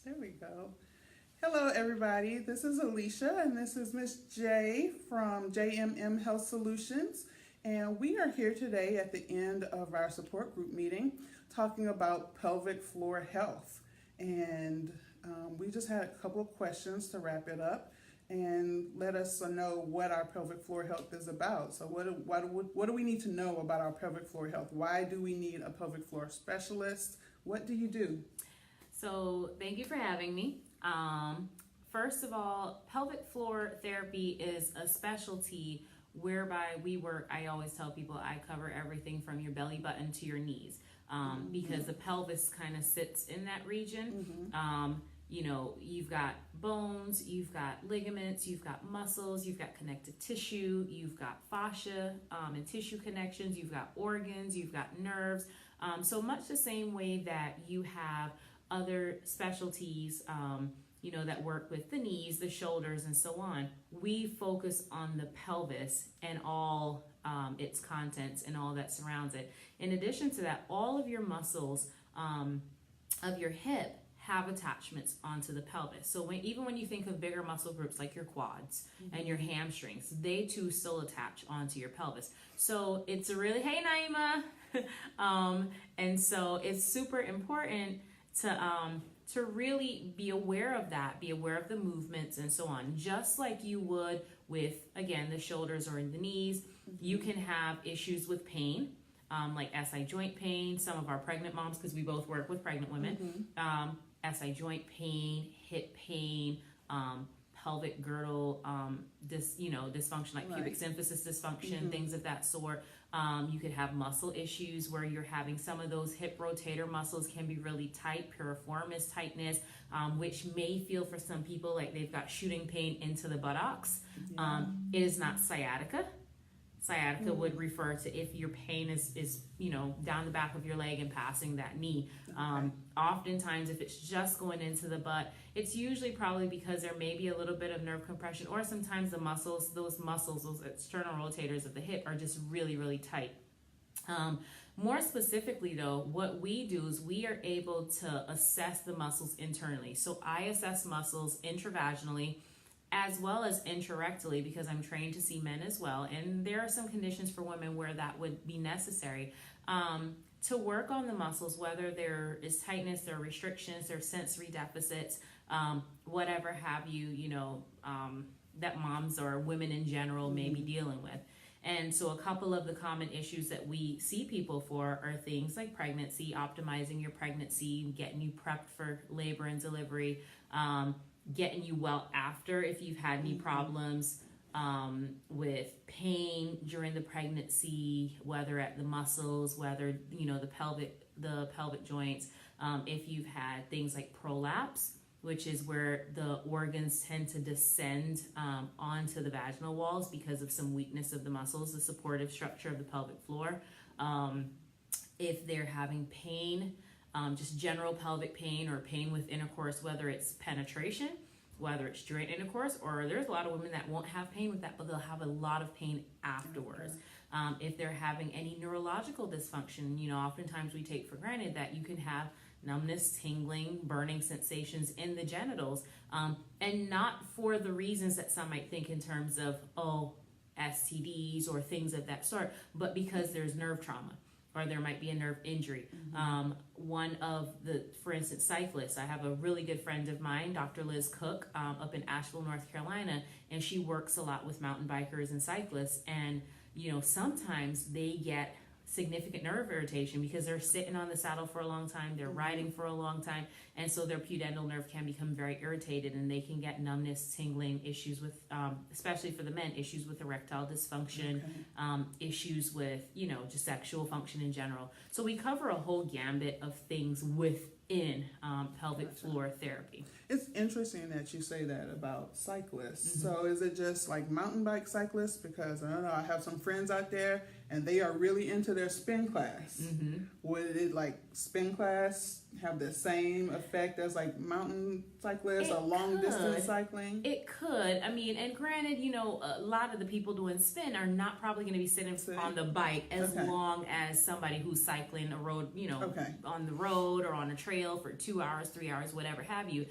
There we go. Hello, everybody. This is Alicia, and this is Miss J from JMM Health Solutions. And we are here today at the end of our support group meeting talking about pelvic floor health. And we just had a couple of questions to wrap it up and let us know what our pelvic floor health is about. So what do we need to know about our pelvic floor health? Why do we need a pelvic floor specialist? What do you do? So thank you for having me. First of all, pelvic floor therapy is a specialty whereby we work. I always tell people I cover everything from your belly button to your knees, because the pelvis kind of sits in that region. You know, you've got bones, you've got ligaments, you've got muscles, you've got connective tissue, you've got fascia and tissue connections, you've got organs, you've got nerves. So much the same way that you have other specialties, you know, that work with the knees, the shoulders, and so on. We focus on the pelvis and all its contents and all that surrounds it. In addition to that, all of your muscles of your hip have attachments onto the pelvis. So even when you think of bigger muscle groups like your quads and your hamstrings, they too still attach onto your pelvis. So it's a really, hey Naima! And so it's super important to really be aware of that, be aware of the movements and so on. Just like you would with, again, the shoulders or in the knees, you can have issues with pain, like SI joint pain. Some of our pregnant moms, because we both work with pregnant women, SI joint pain, hip pain, pelvic girdle, dysfunction like pubic symphysis dysfunction, things of that sort. You could have muscle issues where you're having some of those hip rotator muscles can be really tight, piriformis tightness, which may feel for some people like they've got shooting pain into the buttocks. It is not sciatica. Sciatica would refer to if your pain is down the back of your leg and passing that knee. Oftentimes, if it's just going into the butt, it's usually probably because there may be a little bit of nerve compression, or sometimes the muscles, those external rotators of the hip are just really, really tight. More specifically though, what we do is we are able to assess the muscles internally. So I assess muscles intravaginally as well as intrarectally, because I'm trained to see men as well. And there are some conditions for women where that would be necessary to work on the muscles, whether there is tightness, there are restrictions, there are sensory deficits, whatever have you, that moms or women in general may be dealing with. And so a couple of the common issues that we see people for are things like pregnancy, optimizing your pregnancy, getting you prepped for labor and delivery, getting you well after if you've had any problems with pain during the pregnancy, whether at the muscles, whether the pelvic joints, if you've had things like prolapse, which is where the organs tend to descend onto the vaginal walls because of some weakness of the muscles, the supportive structure of the pelvic floor. If they're having pain, just general pelvic pain or pain with intercourse, whether it's penetration, whether it's during intercourse, or there's a lot of women that won't have pain with that, but they'll have a lot of pain afterwards. If they're having any neurological dysfunction, oftentimes we take for granted that you can have numbness, tingling, burning sensations in the genitals, and not for the reasons that some might think in terms of, STDs or things of that sort, but because there's nerve trauma, or there might be a nerve injury. One of for instance, cyclists. I have a really good friend of mine, Dr. Liz Cook, up in Asheville, North Carolina, and she works a lot with mountain bikers and cyclists. And, sometimes they get significant nerve irritation because they're sitting on the saddle for a long time, they're riding for a long time, and so their pudendal nerve can become very irritated, and they can get numbness, tingling, issues with, especially for the men, issues with erectile dysfunction, issues with, just sexual function in general. So we cover a whole gambit of things within pelvic floor therapy. It's interesting that you say that about cyclists. So is it just like mountain bike cyclists? Because I don't know, I have some friends out there and they are really into their spin class. Mm-hmm. Would it, like, spin class have the same effect as like mountain cyclists or long distance cycling? It could. I mean, and granted, you know, a lot of the people doing spin are not probably going to be sitting on the bike as long as somebody who's cycling a road, you know, on the road or on a trail for 2 hours, 3 hours, whatever have you.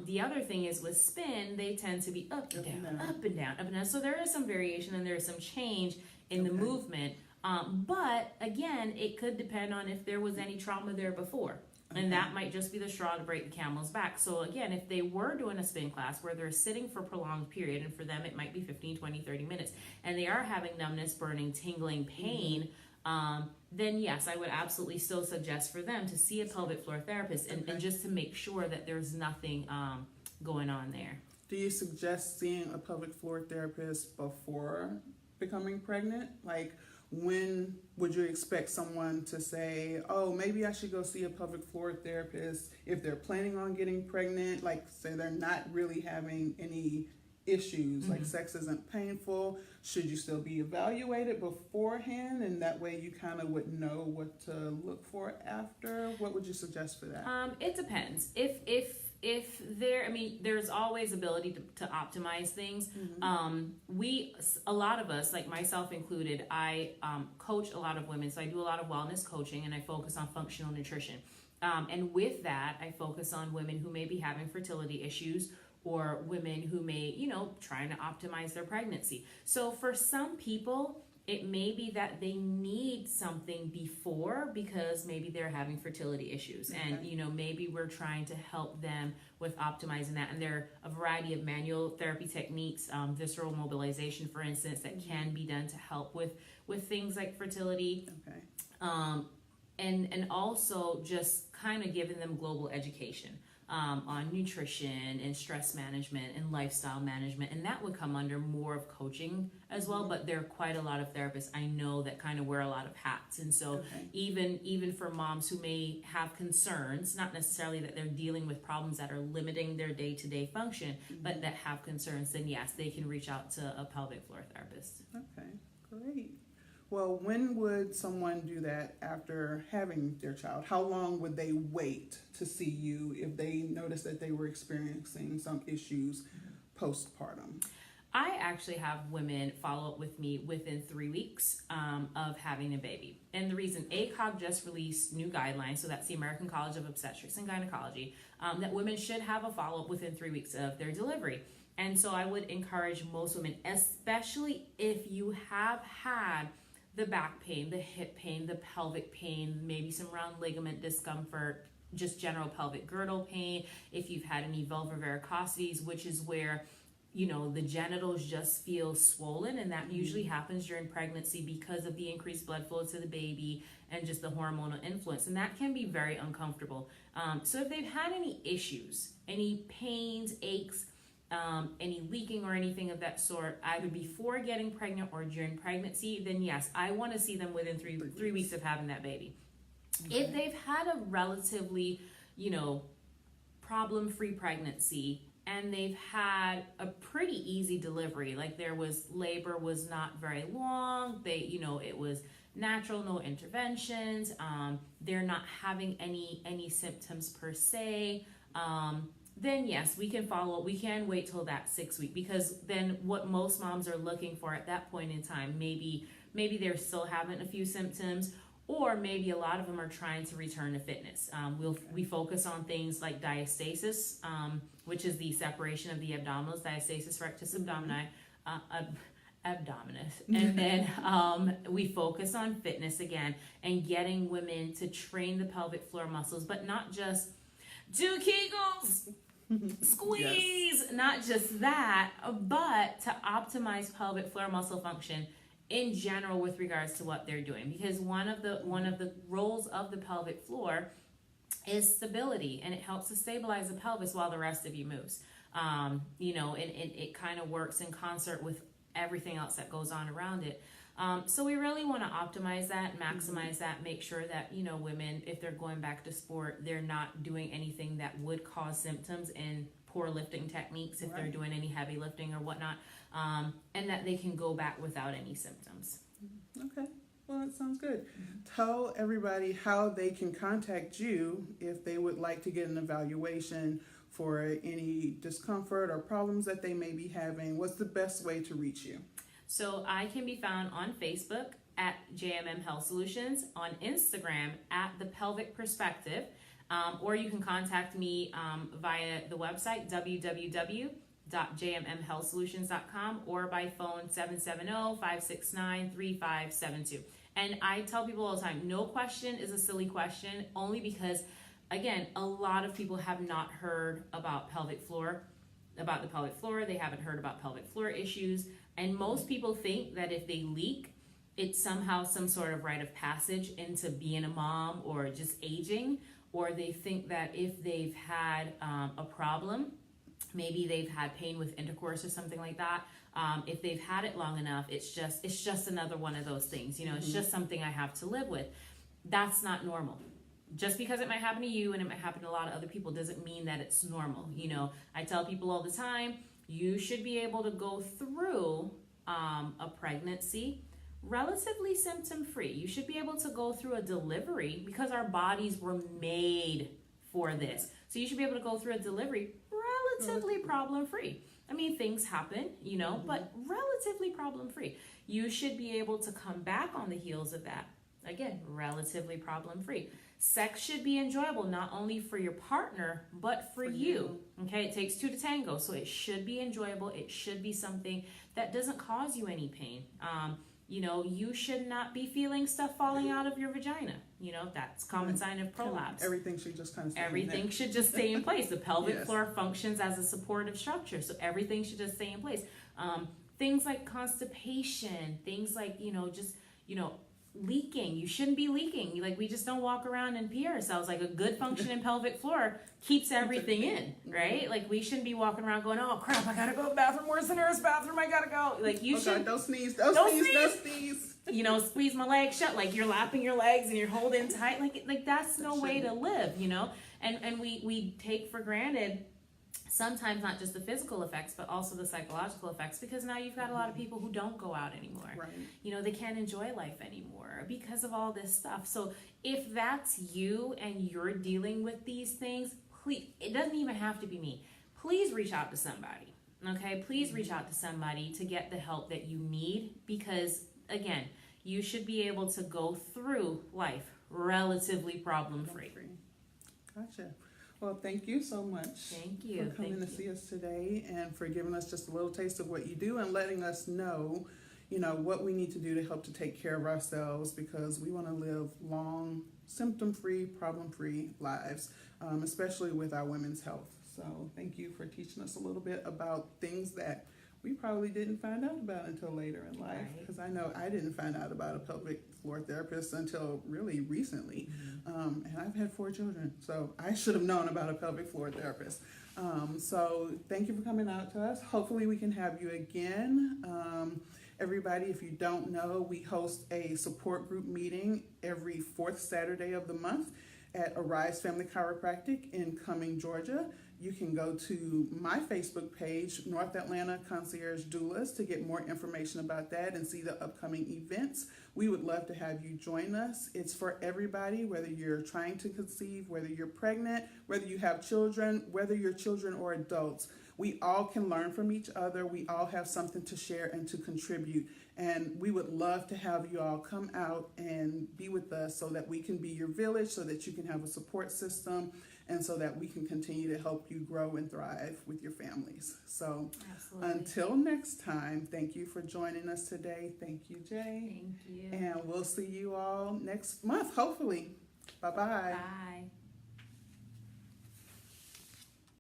The other thing is with spin, they tend to be up and down, up and down, up and down. So there is some variation and there is some change in the movement. But again, it could depend on if there was any trauma there before. And that might just be the straw to break the camel's back. So again, if they were doing a spin class where they're sitting for a prolonged period, and for them it might be 15, 20, 30 minutes, and they are having numbness, burning, tingling, pain, then yes, I would absolutely still suggest for them to see a pelvic floor therapist and just to make sure that there's nothing going on there. Do you suggest seeing a pelvic floor therapist before becoming pregnant? Like, when would you expect someone to say, oh, maybe I should go see a pelvic floor therapist if they're planning on getting pregnant? Like, say they're not really having any issues, like sex isn't painful. Should you still be evaluated beforehand? And that way you kind of would know what to look for after? What would you suggest for that? It depends. If there, I mean, there's always ability to optimize things. A lot of us, like myself included, I coach a lot of women. So I do a lot of wellness coaching and I focus on functional nutrition. And with that, I focus on women who may be having fertility issues or women who may, you know, trying to optimize their pregnancy. So for some people, it may be that they need something before because maybe they're having fertility issues. And, you know, maybe we're trying to help them with optimizing that. And there are a variety of manual therapy techniques, visceral mobilization, for instance, that can be done to help with things like fertility. And also just kind of giving them global education on nutrition and stress management and lifestyle management, and that would come under more of coaching as well. But there are quite a lot of therapists I know that kind of wear a lot of hats, and so even for moms who may have concerns, not necessarily that they're dealing with problems that are limiting their day-to-day function, but that have concerns, then yes, they can reach out to a pelvic floor therapist. Okay, great. Well, when would someone do that after having their child? How long would they wait to see you if they noticed that they were experiencing some issues postpartum? I actually have women follow up with me within 3 weeks of having a baby. And the reason ACOG just released new guidelines, so that's the American College of Obstetrics and Gynecology, that women should have a follow-up within 3 weeks of their delivery. And so I would encourage most women, especially if you have had the back pain, the hip pain, the pelvic pain, maybe some round ligament discomfort, just general pelvic girdle pain, if you've had any vulvar varicosities, which is where, you know, the genitals just feel swollen, and that usually happens during pregnancy because of the increased blood flow to the baby and just the hormonal influence, and that can be very uncomfortable. So if they've had any issues, any pains, aches, any leaking or anything of that sort, either before getting pregnant or during pregnancy, then yes, I want to see them within three weeks of having that baby. If they've had a relatively, you know, problem-free pregnancy and they've had a pretty easy delivery, like labor was not very long, it was natural, no interventions, they're not having any symptoms per se, then yes, we can follow. We can wait till that 6 week, because then what most moms are looking for at that point in time, maybe they're still having a few symptoms, or maybe a lot of them are trying to return to fitness. We focus on things like diastasis, which is the separation of the abdominals, diastasis rectus abdominis, abdominis, and then we focus on fitness again and getting women to train the pelvic floor muscles, but not just do Kegels, squeeze, not just that, but to optimize pelvic floor muscle function in general with regards to what they're doing, because one of the roles of the pelvic floor is stability, and it helps to stabilize the pelvis while the rest of you moves. And it kind of works in concert with everything else that goes on around it. So we really want to optimize that, maximize that, make sure that, women, if they're going back to sport, they're not doing anything that would cause symptoms in poor lifting techniques, if they're doing any heavy lifting or whatnot, and that they can go back without any symptoms. Okay, Well, it sounds good. Tell everybody how they can contact you if they would like to get an evaluation for any discomfort or problems that they may be having. What's the best way to reach you? So I can be found on Facebook at JMM Health Solutions, on Instagram at The Pelvic Perspective, or you can contact me via the website www.jmmhealthsolutions.com or by phone 770-569-3572. And I tell people all the time, no question is a silly question, only because, again, a lot of people have not heard about the pelvic floor. They haven't heard about pelvic floor issues. And most people think that if they leak, it's somehow some sort of rite of passage into being a mom or just aging. Or they think that if they've had a problem, maybe they've had pain with intercourse or something like that. If they've had it long enough, it's just another one of those things. It's just something I have to live with. That's not normal. Just because it might happen to you and it might happen to a lot of other people doesn't mean that it's normal. I tell people all the time, you should be able to go through a pregnancy relatively symptom-free. You should be able to go through a delivery because our bodies were made for this. So you should be able to go through a delivery relatively problem-free. I mean, things happen, but relatively problem-free. You should be able to come back on the heels of that. Again, relatively problem-free. Sex should be enjoyable, not only for your partner, but for you. Okay, it takes two to tango, so it should be enjoyable. It should be something that doesn't cause you any pain. You should not be feeling stuff falling out of your vagina. That's common sign of prolapse. Everything should just kind of Everything should just stay in place. The pelvic floor functions as a supportive structure, so everything should just stay in place. Things like constipation, things like, leaking. You shouldn't be leaking. We just don't walk around and pee ourselves. A good functioning pelvic floor keeps everything in, right? We shouldn't be walking around going, oh crap, I gotta go to the bathroom. Where's the nearest bathroom? I gotta go. You should. God, don't sneeze. Squeeze my legs shut. You're lapping your legs and you're holding tight. That's no way to live, And we take for granted sometimes not just the physical effects, but also the psychological effects, because now you've got a lot of people who don't go out anymore. Right. They can't enjoy life anymore because of all this stuff. So if that's you and you're dealing with these things, please, it doesn't even have to be me. Please reach out to somebody. Okay? Please reach out to somebody to get the help that you need, because again, you should be able to go through life relatively problem-free. Gotcha. Well, thank you so much. Thank you. For coming to see us today and for giving us just a little taste of what you do and letting us know, what we need to do to help to take care of ourselves, because we want to live long, symptom-free, problem-free lives, especially with our women's health. So thank you for teaching us a little bit about things that we probably didn't find out about until later in life, because I know I didn't find out about a pelvic floor therapist until really recently. And I've had 4 children, so I should have known about a pelvic floor therapist. So thank you for coming out to us. Hopefully we can have you again. Everybody, if you don't know, we host a support group meeting every 4th Saturday of the month at Arise Family Chiropractic in Cumming, Georgia. You can go to my Facebook page, North Atlanta Concierge Doulas, to get more information about that and see the upcoming events. We would love to have you join us. It's for everybody, whether you're trying to conceive, whether you're pregnant, whether you have children, whether you're children or adults. We all can learn from each other. We all have something to share and to contribute. And we would love to have you all come out and be with us so that we can be your village, so that you can have a support system, and so that we can continue to help you grow and thrive with your families. So until next time, thank you for joining us today. Thank you, Jay. Thank you. And we'll see you all next month, hopefully. Bye-bye. Bye.